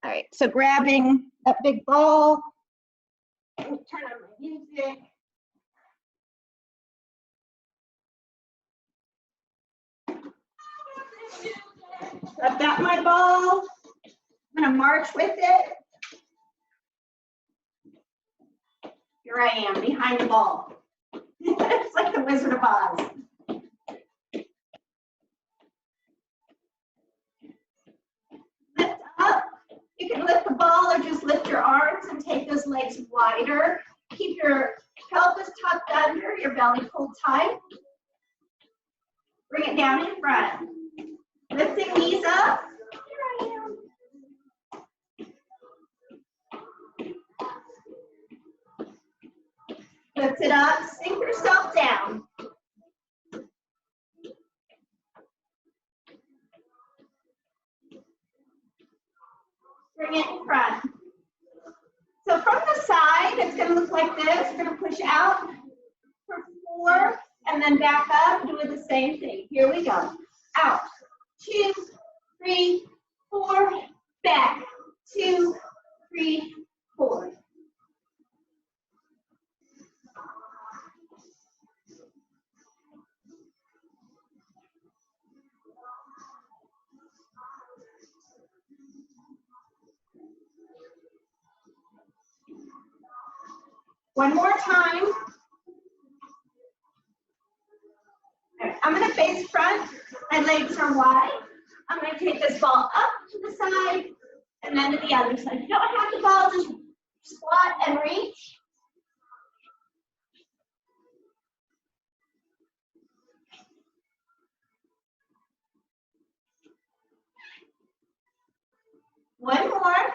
All right, so grabbing that big ball, turn on my music. I've got my ball. I'm gonna march with it. Here I am behind the ball. It's like the Wizard of Oz. Lift up. You can lift the ball or just lift your arms and take those legs wider. Keep your pelvis tucked under, your belly pulled tight. Bring it down in front. Lifting knees up. Here I am. Lift it up, sink yourself down. Bring it in front. So from the side, it's going to look like this. We're going to push out for 4 and then back up, doing the same thing. Here we go. Out. 2, 3, 4, back. 2, 3, 4. One more time. Right, I'm going to face front. My legs are wide. I'm going to take this ball up to the side and then to the other side. If you don't have the ball, just squat and reach. One more.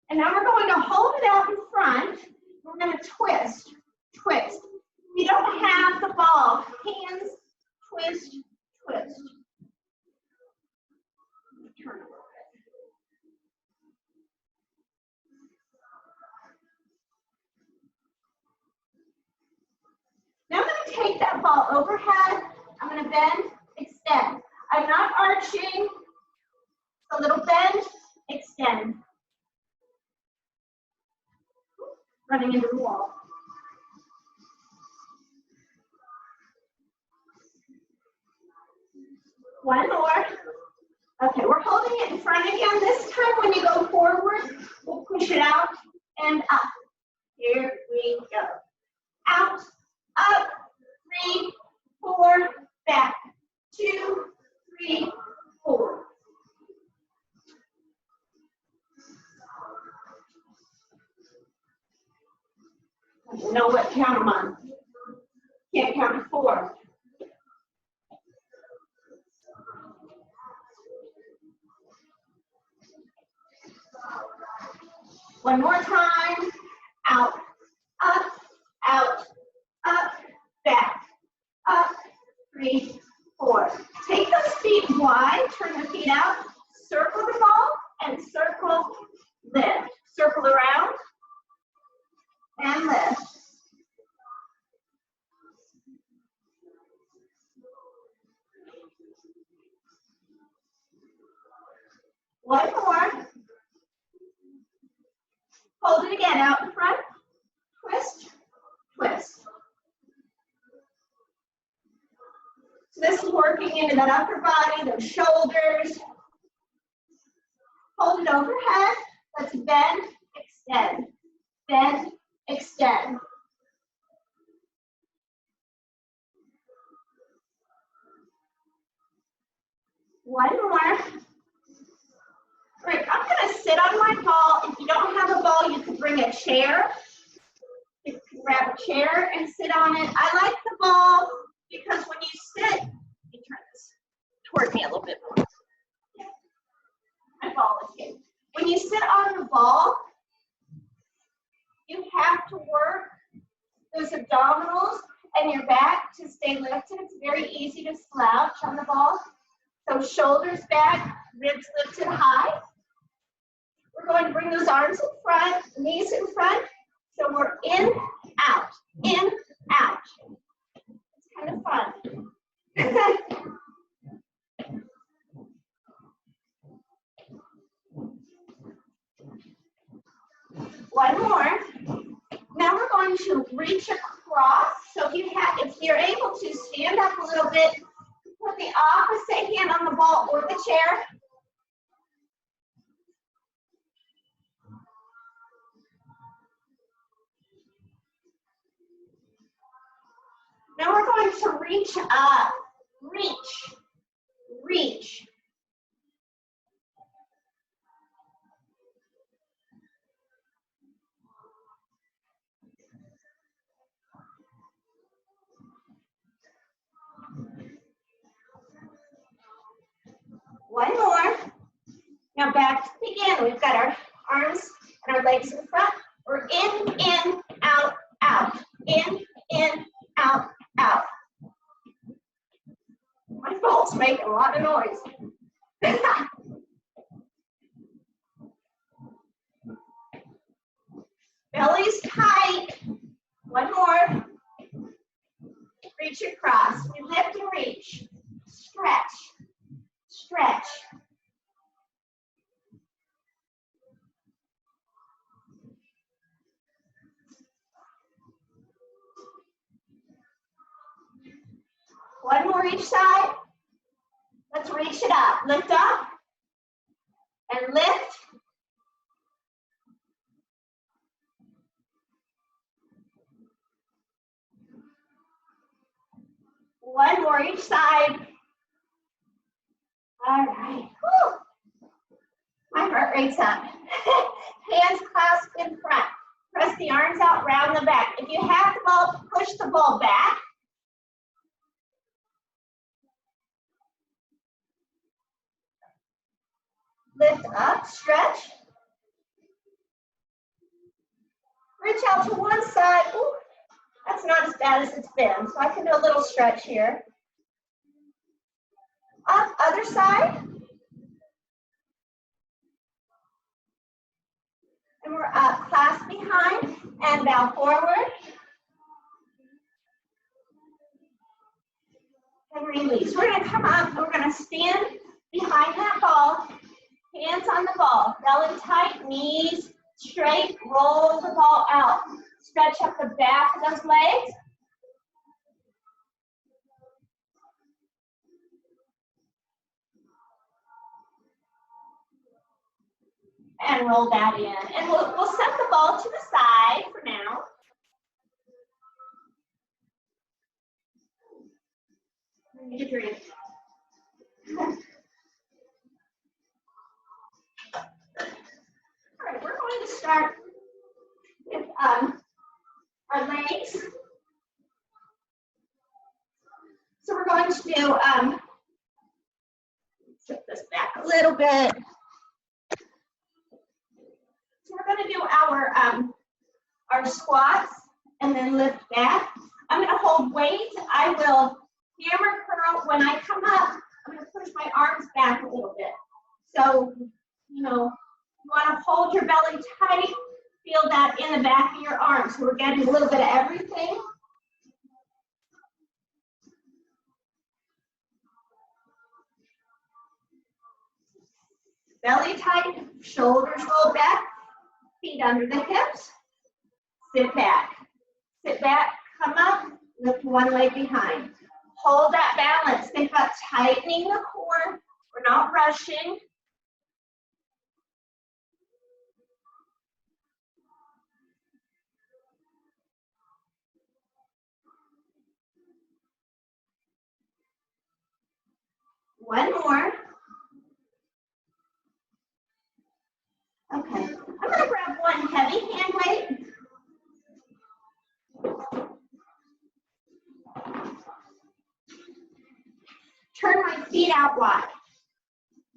And now we're going to hold it out in front. We're going to twist, twist. If you don't have the ball, hands, twist, twist. Turn a little bit. Now I'm going to take that ball overhead. I'm going to bend, extend. I'm not arching. A little bend, extend. Running into the wall. One more. Okay, we're holding it in front again. This time when you go forward, we'll push it out and up. Here we go. Out, up, 3, 4, back. 2, 3, 4. I know what count I'm on. Can't count to 4. One more time. Out, up, back, up, 3, 4. Take those feet wide, turn the feet out, circle the ball, and circle, lift. Circle around, and lift. One more. Hold it again out in front. Twist, twist. So this is working into that upper body, those shoulders. Hold it overhead. Let's bend, extend. Bend, extend. One more. All right, I'm going to sit on my ball. If you don't have a ball, you can bring a chair. You can grab a chair and sit on it. I like the ball because when you sit, let me turn this toward me a little bit more. My ball is here. When you sit on the ball, you have to work those abdominals and your back to stay lifted. It's very easy to slouch on the ball. So shoulders back, ribs lifted high. We're going to bring those arms in front, knees in front. So we're in, out, in, out. It's kind of fun. One more. Now we're going to reach across. So if you're able to stand up a little bit, put the opposite hand on the ball or the chair. Now we're going to reach up. Reach. Reach. One more. Now back to the beginning. We've got our arms and our legs in front. We're in, out, out. In, out, out. My ball's making a lot of noise. Belly's tight. One more. Reach across. We lift and reach. Stretch. Stretch. One more each side. Let's reach it up. Lift up and lift. One more each side. All right. Whew. My heart rate's up. Hands clasped in front. Press the arms out, round the back. If you have the ball, push the ball back. Lift up, stretch. Reach out to one side. Ooh, that's not as bad as it's been. So I can do a little stretch here. Up, other side. And we're up, clasp behind and bow forward. And release. We're going to come up, we're going to stand behind that ball. Hands on the ball, belly tight, knees straight, roll the ball out. Stretch up the back of those legs. And roll that in. And we'll set the ball to the side for now. I need a drink. All right, we're going to start with our legs. So we're going to do, flip this back a little bit. So we're going to do our squats and then lift back. I'm going to hold weight. I will hammer curl. When I come up, I'm going to push my arms back a little bit. So, you know, you want to hold your belly tight. Feel that in the back of your arms. So we're getting a little bit of everything. Belly tight, shoulders roll back, feet under the hips. Sit back, come up, lift one leg behind. Hold that balance. Think about tightening the core. We're not rushing. One more. Okay, I'm going to grab one heavy hand weight. Turn my feet out wide.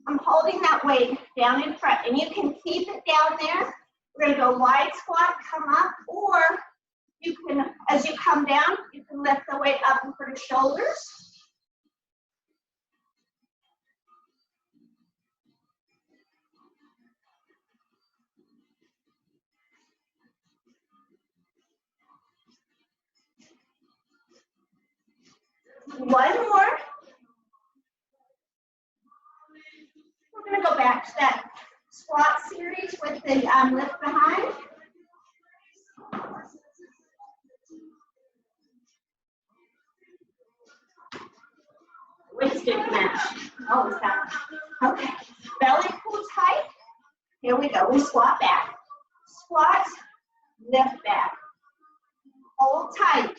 I'm holding that weight down in front, and you can keep it down there. We're going to go wide squat, come up, or you can, as you come down, you can lift the weight up in front of shoulders. One more. We're going to go back to that squat series with the lift behind. with stick match. Always happens. Okay, belly pull tight. Here we go. We squat back. Squat, lift back. Hold tight.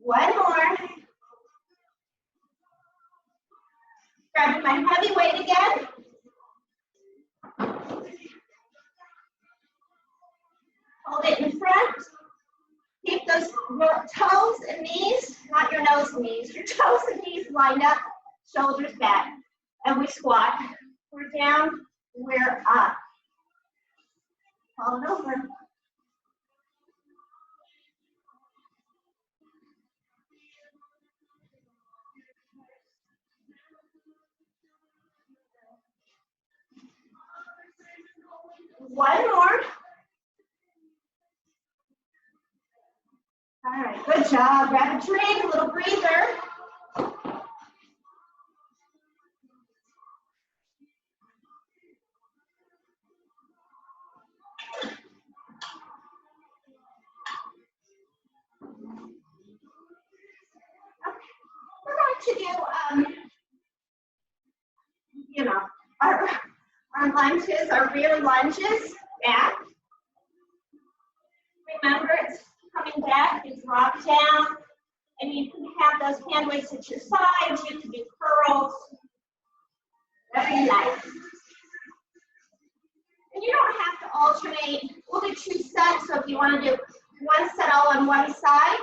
One more. Grabbing my heavy weight again. Hold it in front. Keep those toes and knees, not your nose and knees, your toes and knees lined up, shoulders back. And we squat. We're down, we're up. Fall it over. One more. All right, good job. Grab a drink, a little breather. We're going to do, you know, our lunges, our rear lunges back. Remember, it's coming back, you drop down, and you can have those hand weights at your sides. You can do curls, whatever you like. And you don't have to alternate. We'll do 2 sets, so if you want to do 1 set all on one side,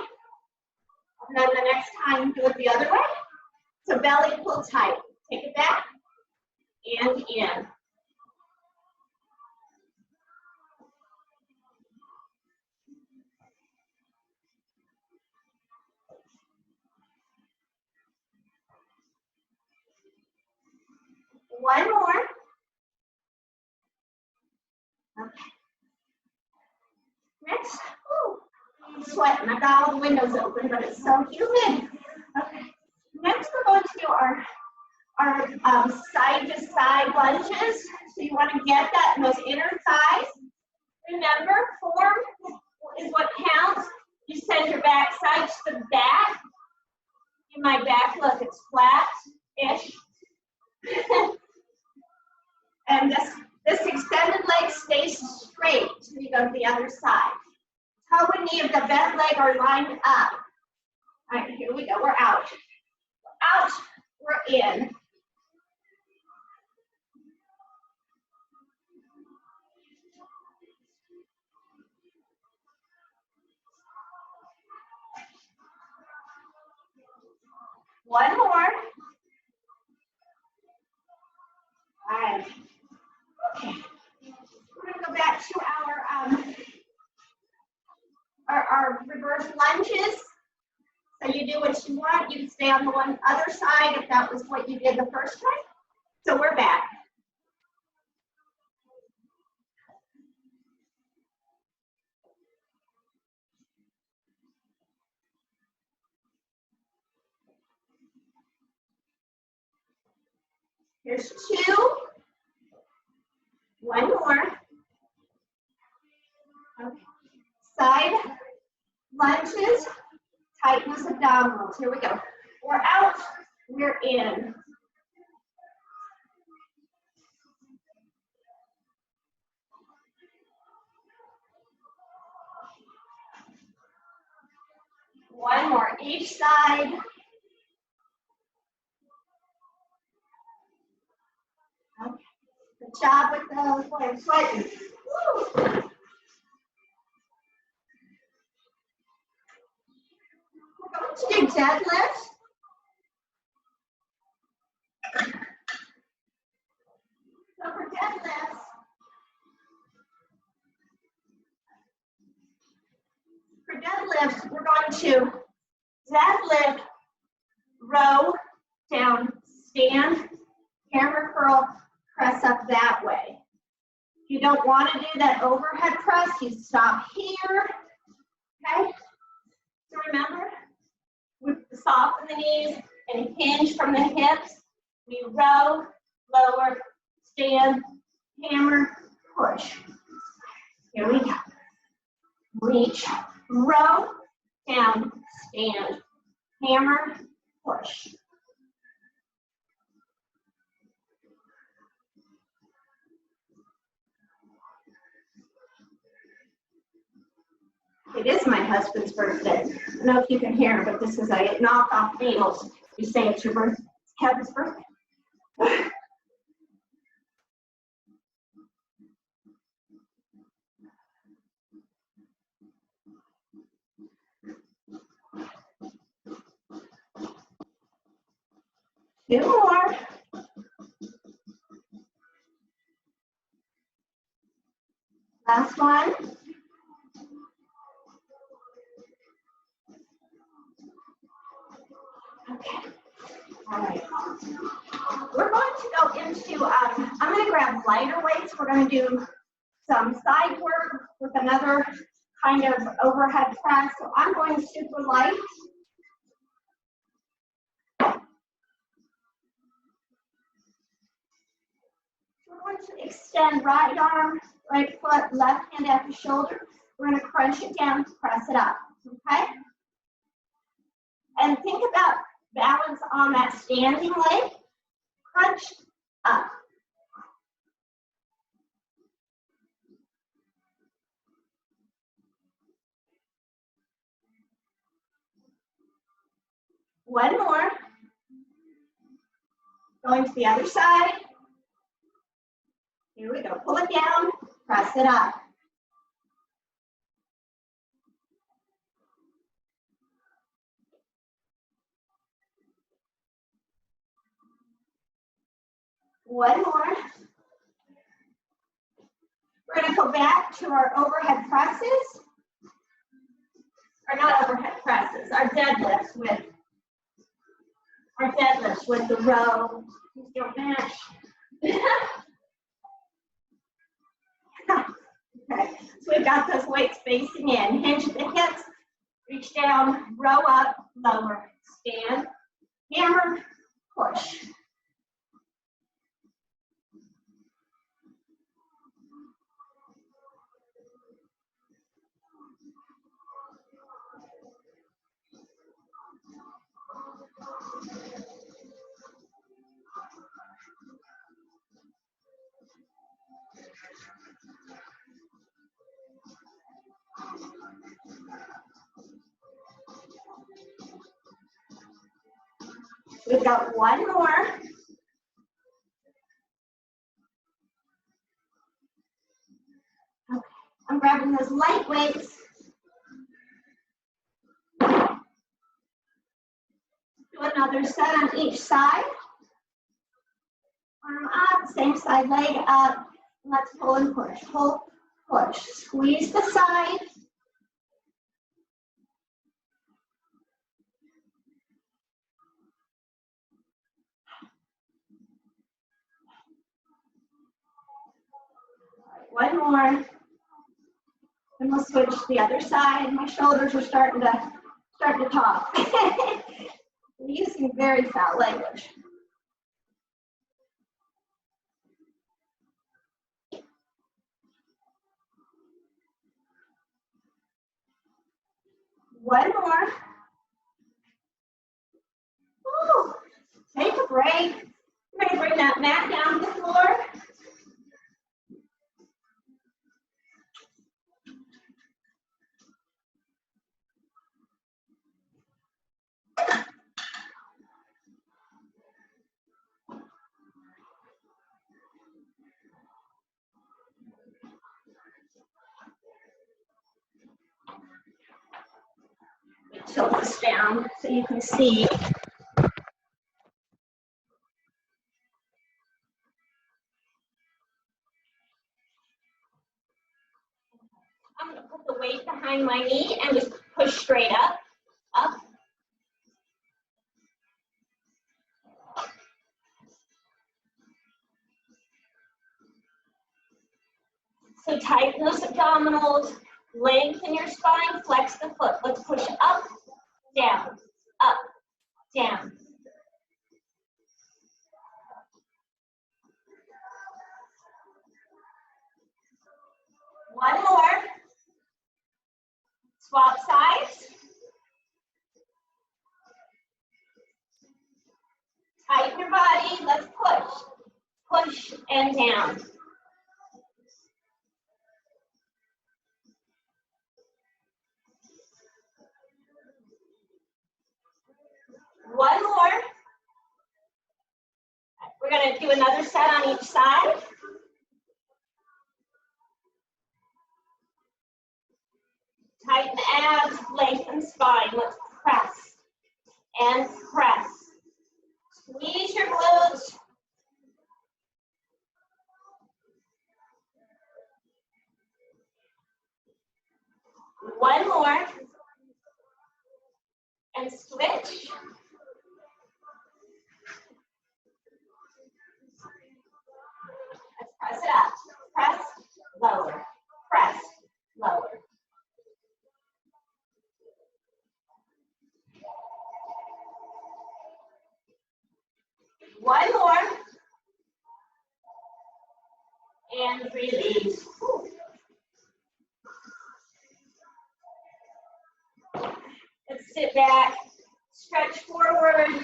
and then the next time do it the other way. So belly pull tight. Take it back and in. One more. Okay. Next, I'm sweating. I've got all the windows open, but it's so humid. Okay. Next, we're going to do our side-to-side lunges. So you want to get that in those inner thighs. Remember, form is what counts. You send your back side to the back. In my back, look, it's flat-ish. And this extended leg stays straight until you go to the other side. Toe and knee of the bent leg are lined up. All right, here we go. We're out. We're out. We're in. One more. All right. Okay. We're going to go back to our reverse lunges. So you do what you want. You can stay on the other side if that was what you did the first time. So we're back. Here's 2. One more. Okay. Side lunges, tighten those abdominals. Here we go. We're out, we're in. One more each side. Okay. Good job with those. Boy, I'm sweating. Woo. We're going to do deadlifts. So for deadlifts, we're going to deadlift, row, down, stand, hammer curl, press up that way. If you don't want to do that overhead press, you stop here, okay? So remember, we soften the knees and hinge from the hips. We row, lower, stand, hammer, push. Here we go. Reach, row, down, stand, hammer, push. It is my husband's birthday. I don't know if you can hear, but this is a knockoff nails. You say it's your birthday, it's Kevin's birthday. 2 more. Last one. Okay. All right. We're going to go into, I'm going to grab lighter weights. We're going to do some side work with another kind of overhead press. So I'm going super light. We're going to extend right arm, right foot, left hand at the shoulder. We're going to crunch it down, press it up, okay? And think about balance on that standing leg, crunch up. One more. Going to the other side. Here we go. Pull it down, press it up. One more. We're going to go back to our overhead presses. Or not overhead presses, our deadlifts with the row. These don't match. Okay, so we've got those weights facing in. Hinge at the hips, reach down, row up, lower, stand, hammer, push. We've got one more. Okay, I'm grabbing those light weights. Do another set on each side. Arm up, same side leg up. Let's pull and push, pull, push. Squeeze the side. One more. And we'll switch to the other side. My shoulders are starting to talk. We're using very foul language. One more. Woo. Take a break. We're going to bring that mat down to the floor. Tilt this down so you can see. I'm going to put the weight behind my knee and just push straight up, up. So tighten those abdominals, lengthen your spine, flex the foot. Let's push up, down, up, down. One more. Swap sides. Tighten your body. Let's push. Push and down. One more. We're going to do another set on each side. Tighten the abs, lengthen spine. Let's press and press. Squeeze your glutes. One more. And switch. Let's press it up. Press, lower. Press, lower. One more. And release. Let's sit back, stretch forward.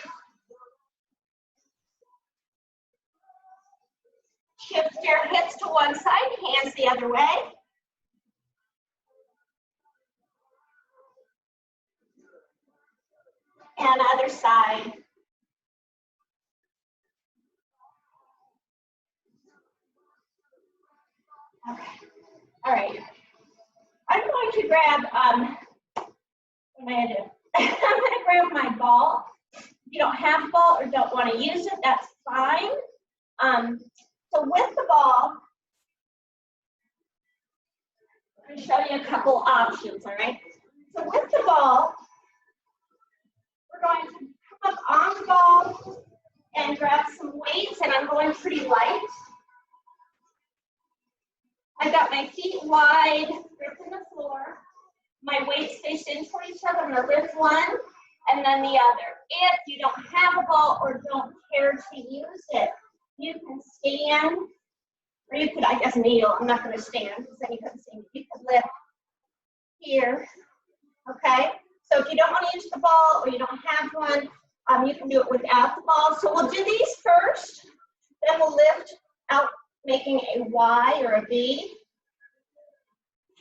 Shift your hips to one side, hands the other way. And other side. Okay, all right. I'm going to grab, what am I gonna do? I'm gonna grab my ball. If you don't have a ball or don't want to use it, that's fine. So with the ball, I'm gonna show you a couple options, all right? So with the ball, we're going to come up on the ball and grab some weights, and I'm going pretty light. I've got my feet wide, grip in the floor. My weights face in toward each other. I'm going to lift one and then the other. If you don't have a ball or don't care to use it, you can stand, or you could, I guess, kneel. I'm not going to stand because then you couldn't see me. You could lift here, okay? So if you don't want to use the ball or you don't have one, you can do it without the ball. So we'll do these first, then we'll lift out, making a Y or a V.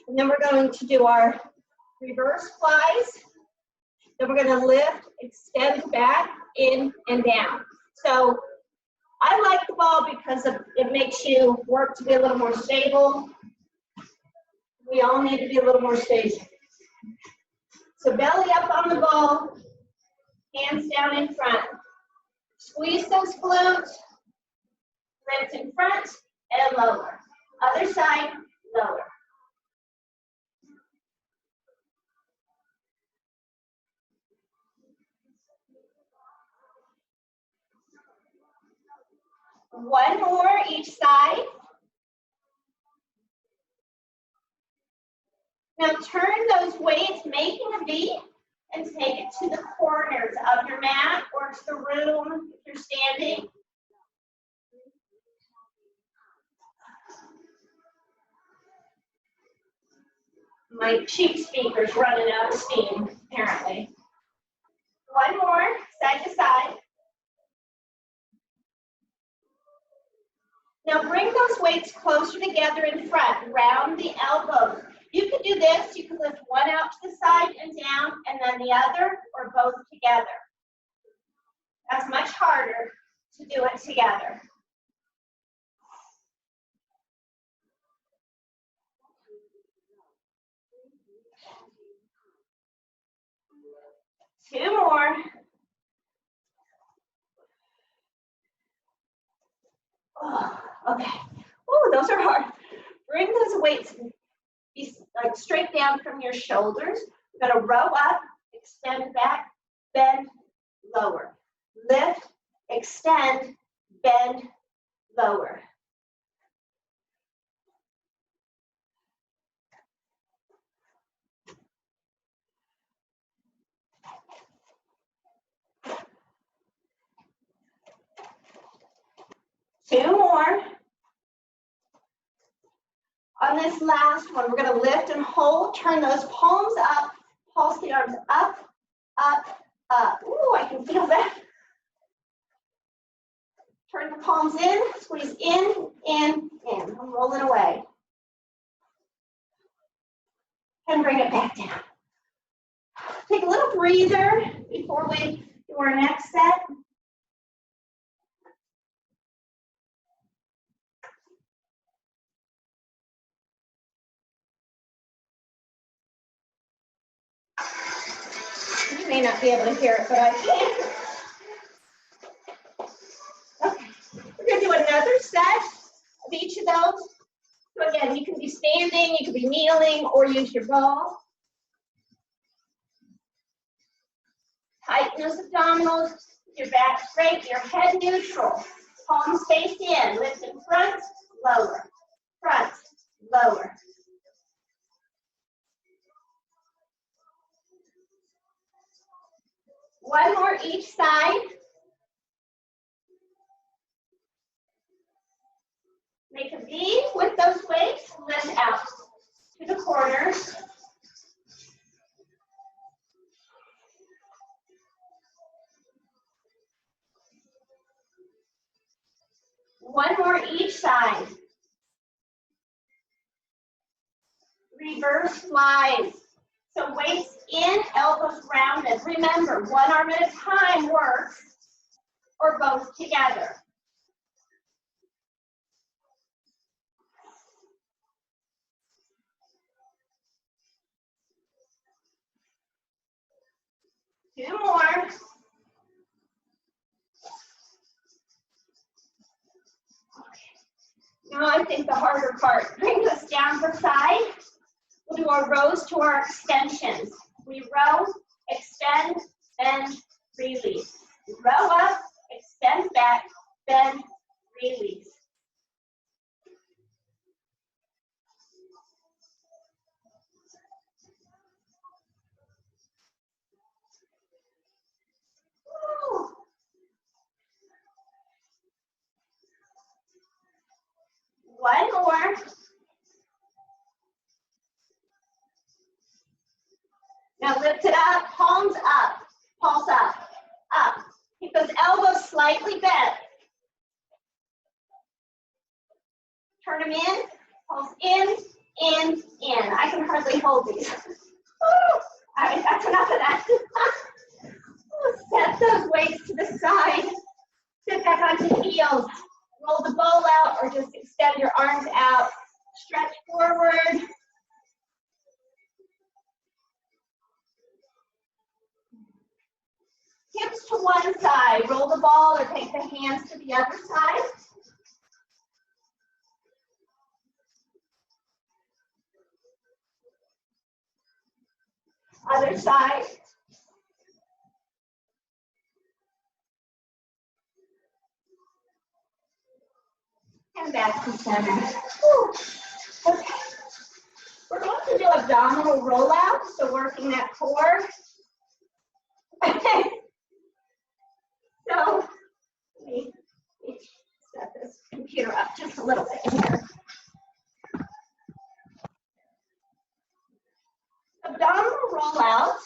And then we're going to do our reverse flies. Then we're going to lift, extend back, in, and down. So I like the ball because it makes you work to be a little more stable. We all need to be a little more stable. So belly up on the ball, hands down in front. Squeeze those glutes, lift in front and lower. Other side, lower. One more each side. Now turn those weights, making a V, and take it to the corners of your mat or to the room if you're standing. My cheap speaker's running out of steam, apparently. One more, side to side. Now bring those weights closer together in front, round the elbows. You could do this, you could lift one out to the side and down, and then the other, or both together. That's much harder to do it together. Two more. Oh, okay. Oh, those are hard. Bring those weights like straight down from your shoulders. You're going to row up, extend back, bend, lower. Lift, extend, bend, lower. Two more. On this last one, we're going to lift and hold, turn those palms up, pulse the arms up, up, up. Ooh, I can feel that. Turn the palms in, squeeze in, in. I'm rolling away. And bring it back down. Take a little breather before we do our next set. You may not be able to hear it, but I can. Okay, we're going to do another set of each of those. So again, you can be standing, you can be kneeling, or use your ball. Tighten those abdominals, your back straight, your head neutral. Palms face in, lift in front, lower, front, lower. One more each side. Make a V with those weights, lift out to the corners. One more each side. Reverse flies. So weights in, elbows rounded. Remember, one arm at a time works, or both together. Two more. Now I think the harder part. Bring this down the side. We'll do our rows to our extensions. We row, extend, bend, release. Row up, extend back, bend, release. Woo. One more. Now lift it up, palms up, pulse up, up. Keep those elbows slightly bent. Turn them in, pulse in, in. I can hardly hold these. All right, that's enough of that. Set those weights to the side. Sit back onto heels. Roll the bowl out or just extend your arms out. Stretch forward. Hips to one side. Roll the ball or take the hands to the other side. Other side. And back to center. Whew. Okay. We're going to do abdominal rollout, so working that core. So let me set this computer up just a little bit here. Abdominal rollouts.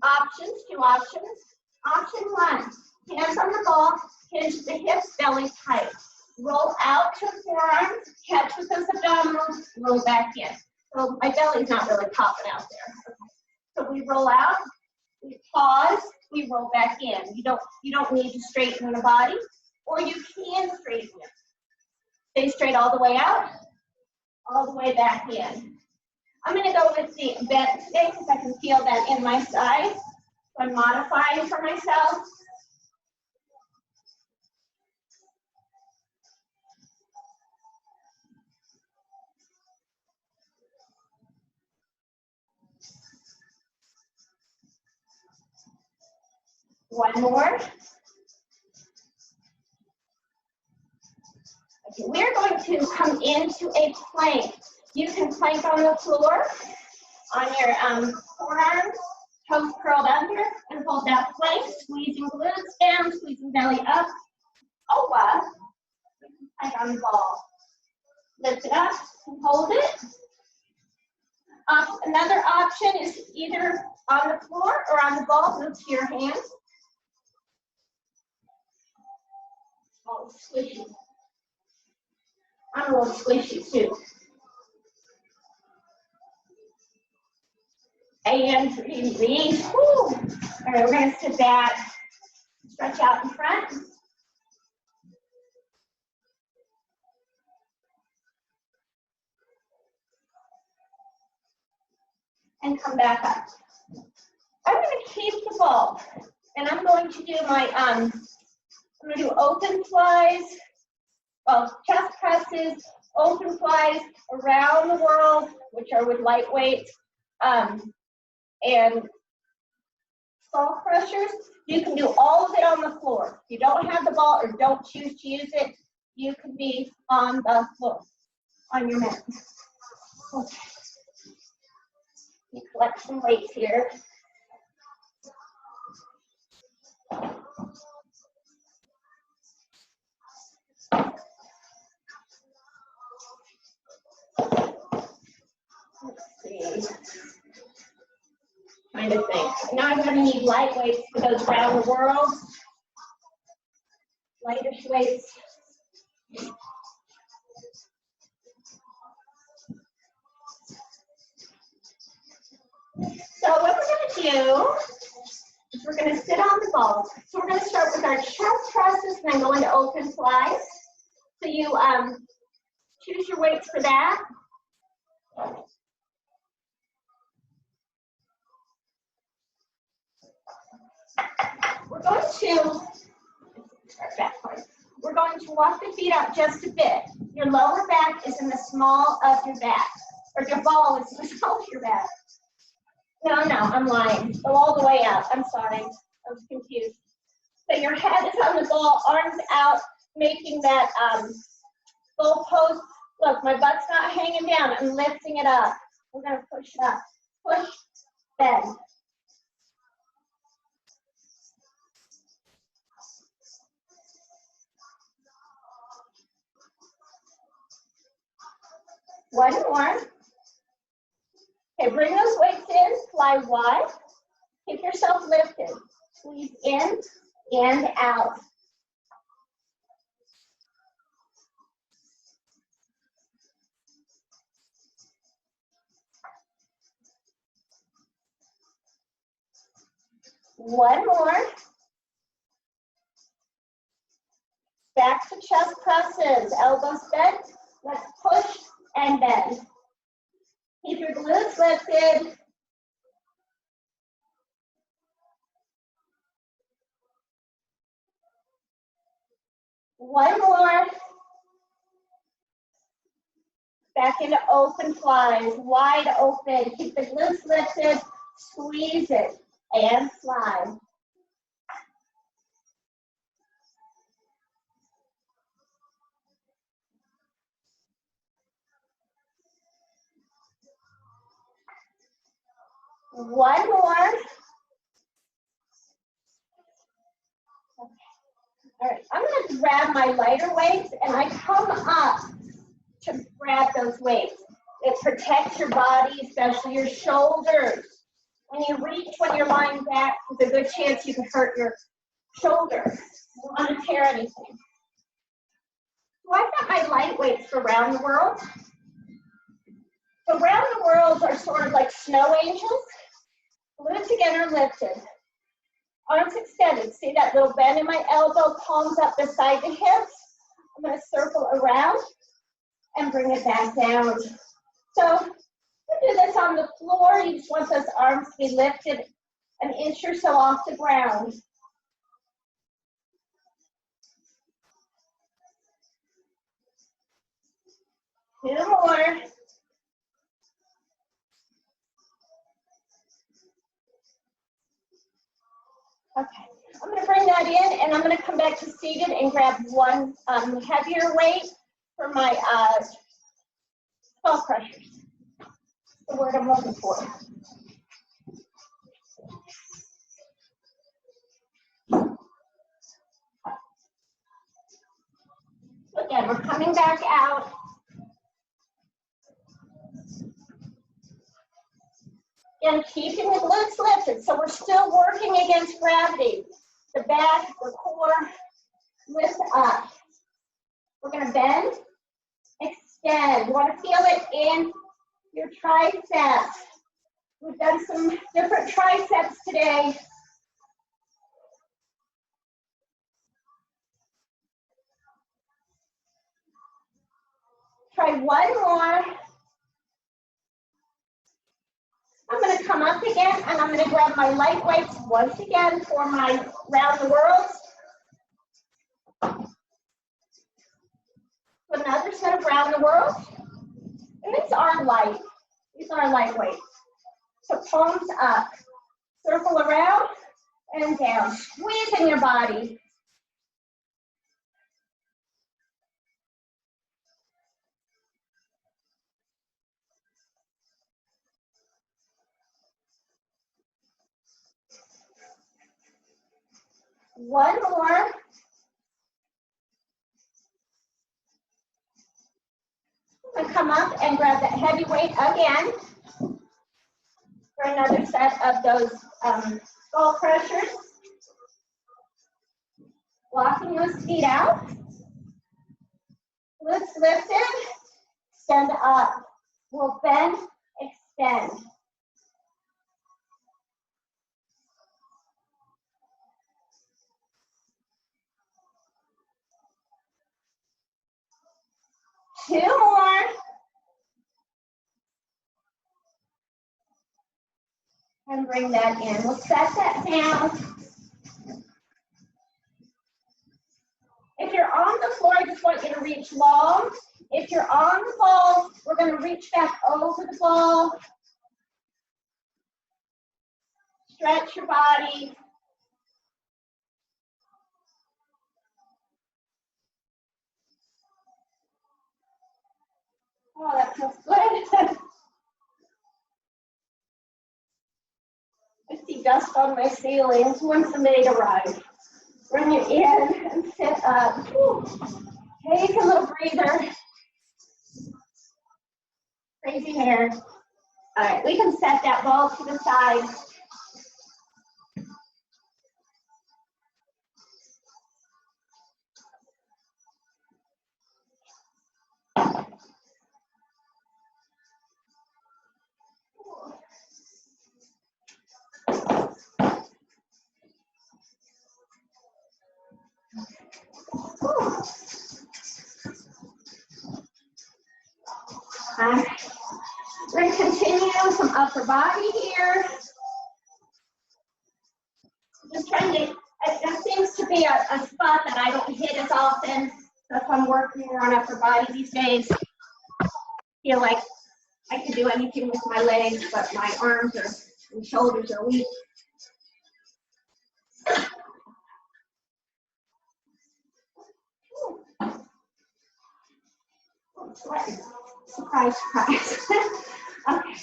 Options, two options. Option one, hands on the ball, hinge the hips, belly tight. Roll out to forearms, catch with those abdominals, roll back in. So my belly's not really popping out there. Okay. So we roll out, we pause, we roll back in. You don't need to straighten the body, or you can straighten it. Stay straight all the way out, all the way back in. I'm going to go with the bent today because I can feel that in my side. So I'm modifying for myself. One more. Okay, we're going to come into a plank. You can plank on the floor, on your forearms, toes curled under, and hold that plank, squeezing glutes down, squeezing belly up. Oh, you can plank on the ball. Lift it up and hold it. Another option is either on the floor or on the ball, move to your hand. Oh, squishy. I'm a little squishy too. And release. Woo. All right, we're going to sit back, stretch out in front. And come back up. I'm going to keep the ball, and I'm going to do my, I'm going to do open flies, well, chest presses, open flies around the world, which are with light weights, and skull crushers. You can do all of it on the floor. If you don't have the ball or don't choose to use it, you can be on the floor, on your mat. Okay. You collect some weights here. Let's see. Trying to think. Now I'm going to need light weights for those around the world. Lightish weights. So what we're going to do is we're going to sit on the balls. So we're going to start with our chest presses and then go into open flies. So you choose your weights for that. We're going to start back part. We're going to walk the feet out just a bit. Your lower back is in the small of your back, or your ball is in the small of your back. No, I'm lying. Go all the way out. I'm sorry. I was confused. So your head is on the ball, arms out, making that goal pose. Look, my butt's not hanging down. I'm lifting it up. We're going to push it up. Push, bend. One more. Okay, bring those weights in, fly wide. Keep yourself lifted. Squeeze in and out. One more. Back to chest presses, elbows bent. Let's push and bend. Keep your glutes lifted. One more. Back into open flies, wide open. Keep the glutes lifted, squeeze it, and slide. One more. All right, I'm going to grab my lighter weights, and I come up to grab those weights. It protects your body, especially your shoulders. When you reach when you're lying back, there's a good chance you can hurt your shoulder. You don't want to tear anything. So I've got my light weights for around the world. So around the world are sort of like snow angels. Glutes again are lifted. Arms extended. See that little bend in my elbow, palms up beside the hips. I'm going to circle around and bring it back down. So you do this on the floor. You just want those arms to be lifted an inch or so off the ground. Two more. Okay, I'm going to bring that in, and I'm going to come back to seated and grab one heavier weight for my skull crushers. The word I'm looking for. So again, we're coming back out. Again, keeping the glutes lifted. So we're still working against gravity. The back, the core, lift up. We're going to bend, extend. You want to feel it in your triceps. We've done some different triceps today. Try one more. I'm going to come up again, and I'm going to grab my light weights once again for my round the world. Another set of round the world. And these are light. These are lightweight. So palms up. Circle around and down. Squeezing your body. One more. I'm going to come up and grab that heavy weight again for another set of those skull crushers. Walking those feet out. Glutes lifted. Extend up. We'll bend, extend. Two more. And bring that in. We'll set that down. If you're on the floor, I just want you to reach long. If you're on the ball, we're going to reach back over the ball. Stretch your body. Oh, that feels good. I see dust on my ceiling. When's the maid arrive? Bring it in and sit up. Whew. Take a little breather. Crazy hair. All right, we can set that ball to the side. We're going to continue some upper body here. Just trying to, it seems to be a spot that I don't hit as often. So if I'm working more on upper body these days, I feel like I can do anything with my legs, but my arms and shoulders are weak. Surprise, surprise. Okay,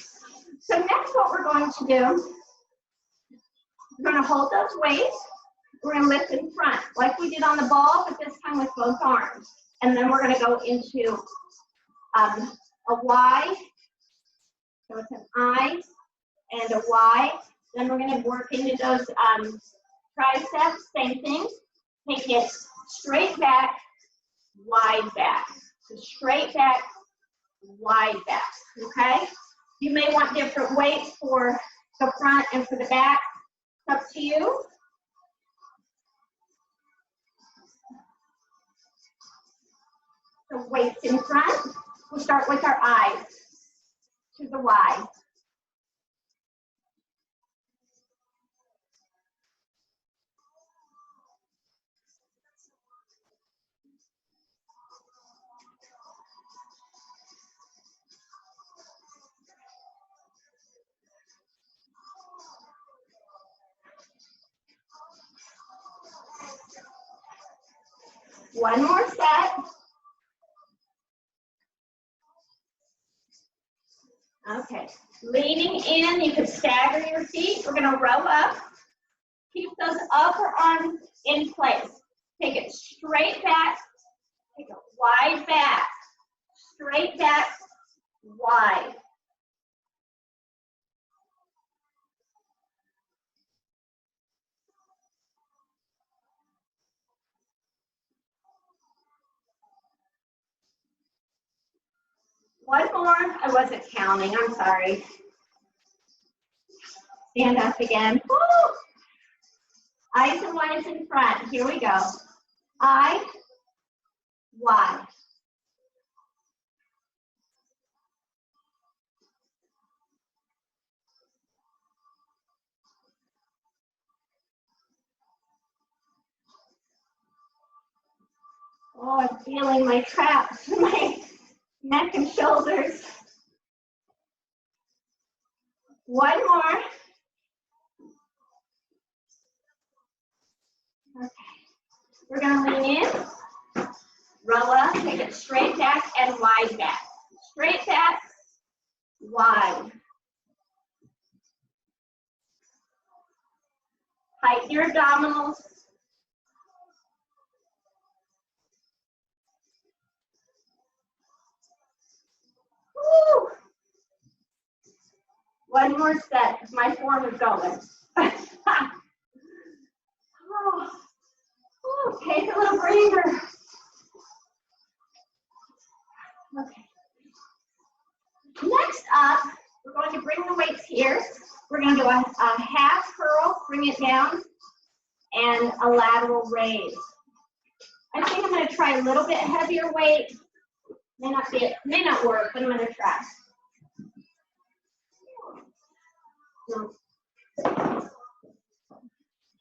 so next what we're going to do, we're going to hold those weights. We're going to lift in front, like we did on the ball, but this time with both arms. And then we're going to go into a Y. So it's an I and a Y. Then we're going to work into those triceps, same thing. Take it straight back, wide back. So straight back, wide back, okay? You may want different weights for the front and for the back. It's up to you. So weights in front. We'll start with our eyes to the Y. One more set. Okay, leaning in, you can stagger your feet. We're going to row up. Keep those upper arms in place. Take it straight back. Take it wide back. Straight back, wide. One more. I wasn't counting. I'm sorry. Stand up again. Woo! Eyes and Y's in front. Here we go. I, Y. Oh, I'm feeling my traps, my neck and shoulders. One more. Okay. We're going to lean in, roll up, take it straight back and wide back. Straight back, wide. Tighten your abdominals. Woo! One more set, because my form is going. Oh, oh, take a little breather. Okay. Next up, we're going to bring the weights here. We're going to do a half curl, bring it down, and a lateral raise. I think I'm going to try a little bit heavier weight. May not work, but I'm going to try.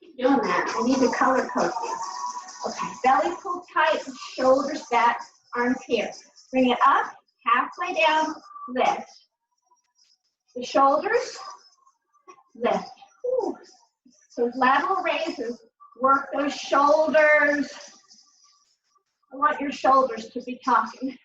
Keep doing that. I need to color code these. Okay, belly pulled tight, shoulders back, arms here. Bring it up, halfway down, lift. The shoulders, lift. Ooh. So lateral raises, work those shoulders. I want your shoulders to be talking.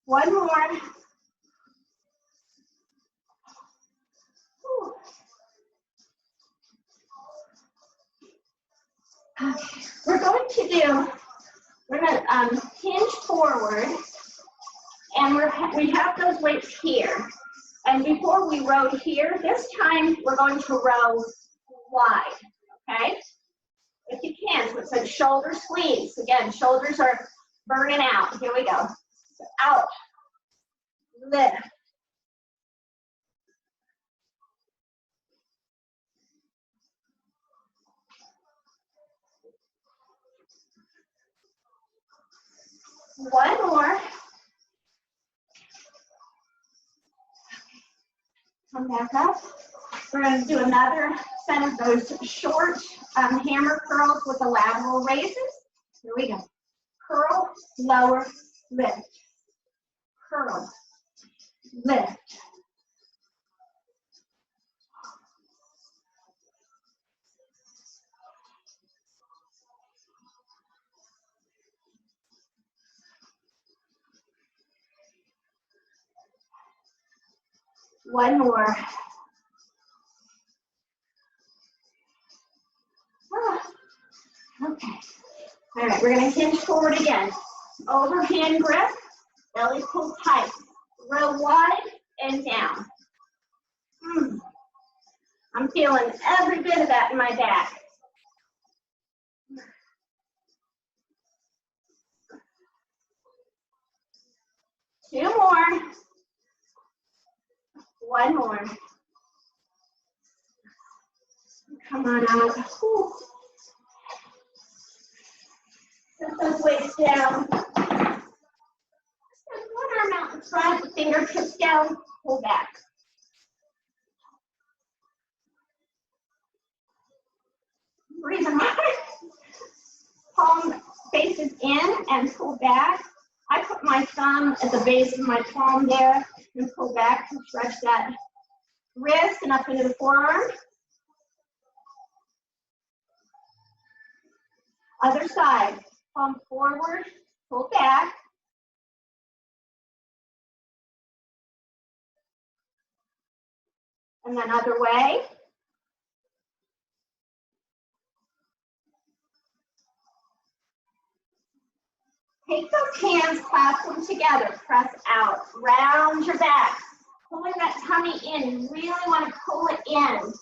One more. Ooh. Okay. We're going to hinge forward, and we have those weights here. And before we row here, this time we're going to row wide, okay? If you can, so it says shoulder squeeze. Again, shoulders are burning out. Here we go. So out, lift. One more. Come back up. We're going to do another set of those short hammer curls with the lateral raises. Here we go. Curl, lower, lift. Curl, lift. One more. Okay. All right, we're going to hinge forward again. Overhand grip, belly pulled tight. Row wide and down. I'm feeling every bit of that in my back. Two more. One more. Come on out. Whew. Set those weights down. One arm out in front, the fingertips down, pull back. Breathe hard. Palm faces in and pull back. I put my thumb at the base of my palm there and pull back to stretch that wrist and up into the forearm. Other side, palm forward, pull back. And then other way. Take those hands, clasp them together, press out, round your back. Pulling that tummy in, you really want to pull it in.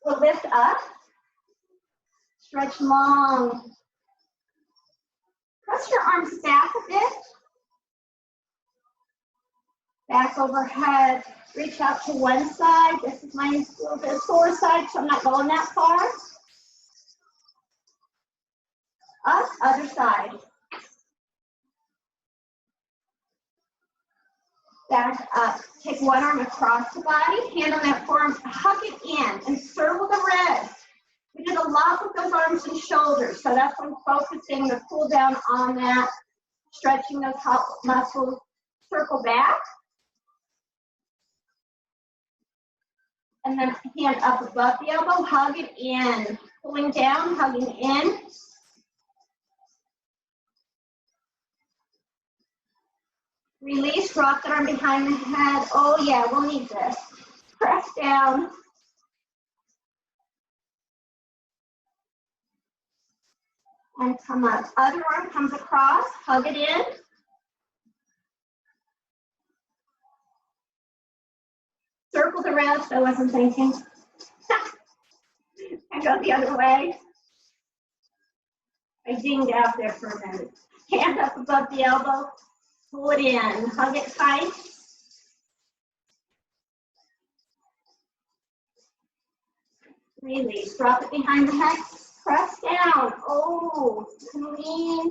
We'll lift up, stretch long. Press your arms back a bit. Back overhead, reach out to one side. This is my little bit sore side, so I'm not going that far. Up, other side. Back up. Take one arm across the body, hand on that forearm, hug it in, and circle the wrist. We did a lot with those arms and shoulders, so that's what I'm focusing the cool down on that, stretching those muscles. Circle back. And then hand up above the elbow, hug it in. Pulling down, hugging in. Release, drop the arm behind the head. Oh yeah, we'll need this. Press down. And come up. Other arm comes across, hug it in. Circle the wrist, I wasn't thinking. And go the other way. I dinged out there for a minute. Hand up above the elbow, pull it in, hug it tight. Release, drop it behind the head, press down. Oh, clean.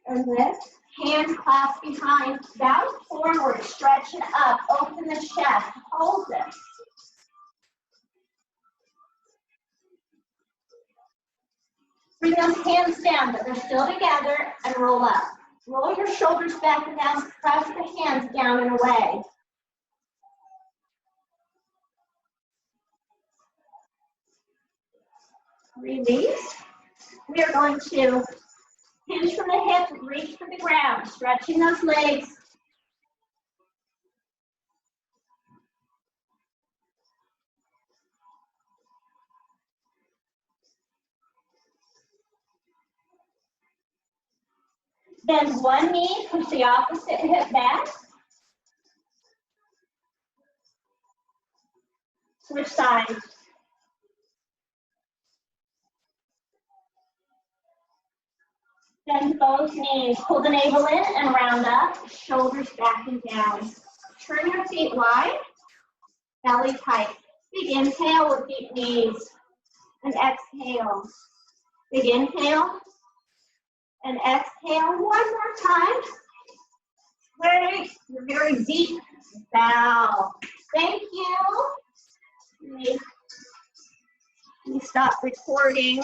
And lift, hands clasp behind, bow forward, stretch it up, open the chest, hold it. Bring those hands down, but they're still together, and roll up. Roll your shoulders back and down, press the hands down and away. Release. We are going to hinge from the hip, reach for the ground, stretching those legs. Bend one knee, push the opposite hip back. Switch sides. Bend both knees, pull the navel in and round up, shoulders back and down. Turn your feet wide, belly tight. Big inhale with deep knees, and exhale. Big inhale, and exhale. One more time. Great, you're very deep. Bow. Thank you. Let me stop recording.